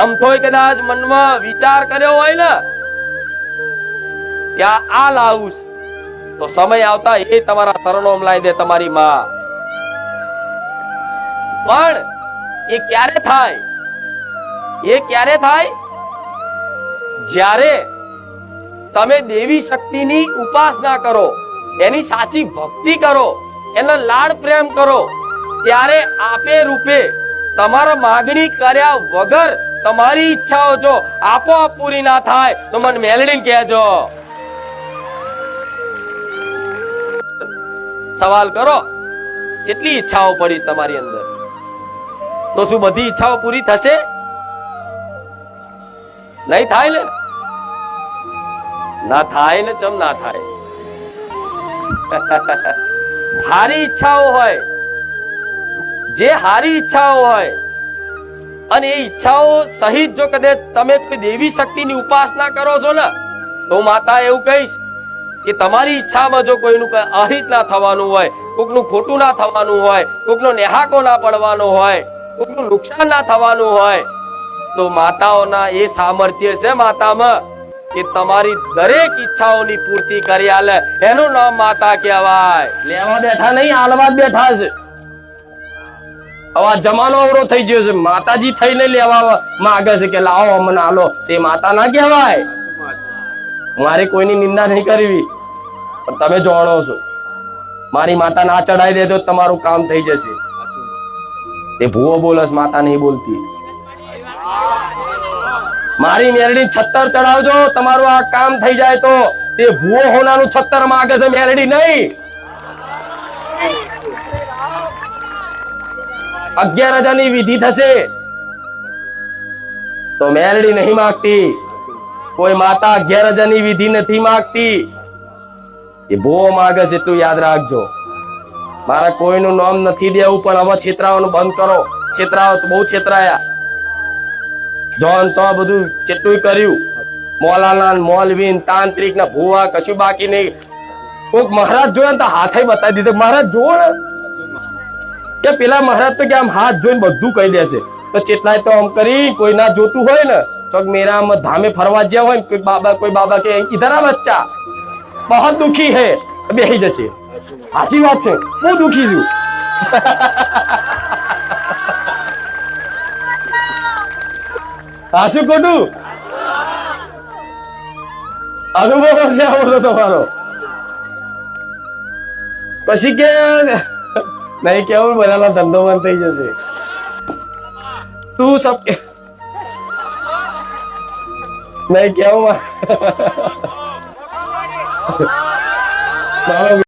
આમ થોય કદાચ મનમાં વિચાર કર્યો હોય ને કે આ લાવું તો સમય આવતા એ તમારા તરણોમ લાવી દે તમારી માં. પણ એ ક્યારે થાય? એ ક્યારે થાય? જ્યારે તમે દેવી શક્તિની ઉપાસના કરો, એની સાચી ભક્તિ કરો, એનો લાડ પ્રેમ કરો, ત્યારે આપે રૂપે તમારા માગણી કર્યા વગર તમારી ઈચ્છાઓ જો આપોઆપ પૂરી ના થાય તો મને મેલડીને કહેજો. સવાલ કરો, કેટલી ઈચ્છાઓ પડી તમારી અંદર, તો શું બધી ઈચ્છાઓ પૂરી થશે? નહીં થાય ને. ના થાય ને. ચમ ના થાય? હારી ઈચ્છાઓ હોય, જે હારી ઈચ્છાઓ હોય અને એ ઈચ્છાઓ સહિત જો કદાચ તમે દેવી શક્તિની ઉપાસના કરો છો ને, તો માતા એવું કહીશ કે તમારી ઈચ્છામાં જો કોઈનું અહિત ના થવાનું હોય, કોકનું ખોટું ના થવાનું હોય, કોકનો નેહાકો ના પડવાનો હોય, કોકનું નુકસાન ના થવાનું હોય, તો માતાઓના એ સામર્થ્ય છે માતામાં કે તમારી દરેક ઈચ્છાઓની પૂર્તિ કરી આલે. એનું નામ માતા કહેવાય. લેવા બેઠા નહીં, આલવા બેઠા છે. હવે જમાનો અવરો થઈ ગયો છે. માતાજી થઈને લેવા માંગે છે કે લાવો અમને આલો, તે માતા ના કહેવાય. મારે કોઈની નિંદા નહીં કરવી, પણ તમે જાણો છો મારી માતા ના ચડાઈ દે તો તમારું કામ થઈ જશે. એ ભૂવો બોલસ, માતા નહીં બોલતી. મારી મેરડી 76 ચડાવજો, તમારું આ કામ થઈ જાય. તો તે ભૂવો હોનાનું 76 માંગે છે, મેરડી નહીં. 11,000 ની વિધિ થશે તો મેરડી નહીં માંગતી. કોઈ માતા 11,000 ની વિધિ નથી માંગતી. એ ભૂવો માંગે છે, એટલું યાદ રાખજો. મારા કોઈનું નામ નથી દેવું, પણ હવે છેતરાવાનું બંધ કરો. છેતરાવો તો બહુ છેતરાયા. જોન તો બધું કેટલું કર્યું. મોલાના, મોલવીન, તાંત્રિક ના ભૂવા કશું બાકી નહીં. કોઈક મહારાજ જોયા તો હાથે બતાવી દીધો. મહારાજ જોવો ને કે પેલા મહારાજ તો કે આમ હાથ જોઈને બધું કહી દેશે. તો ચેટલાય તો આમ કરી કોઈ ના જોતું હોય ને, ચોક મેરામાં ધામે ફરવા જ્યાં હોય ને, કોઈ બાબા કે ઇધર આ બચ્ચા બહુ દુખી હે, બેહી જશે. સાચી વાત છે, હું દુખી છું. હાસુ ખોટું અનુભવ છે આવડતો તમારો. પછી કે નહીં કેવું, બધાનો ધંધો બંધ થઈ જશે. તું સબ નહીં કેવું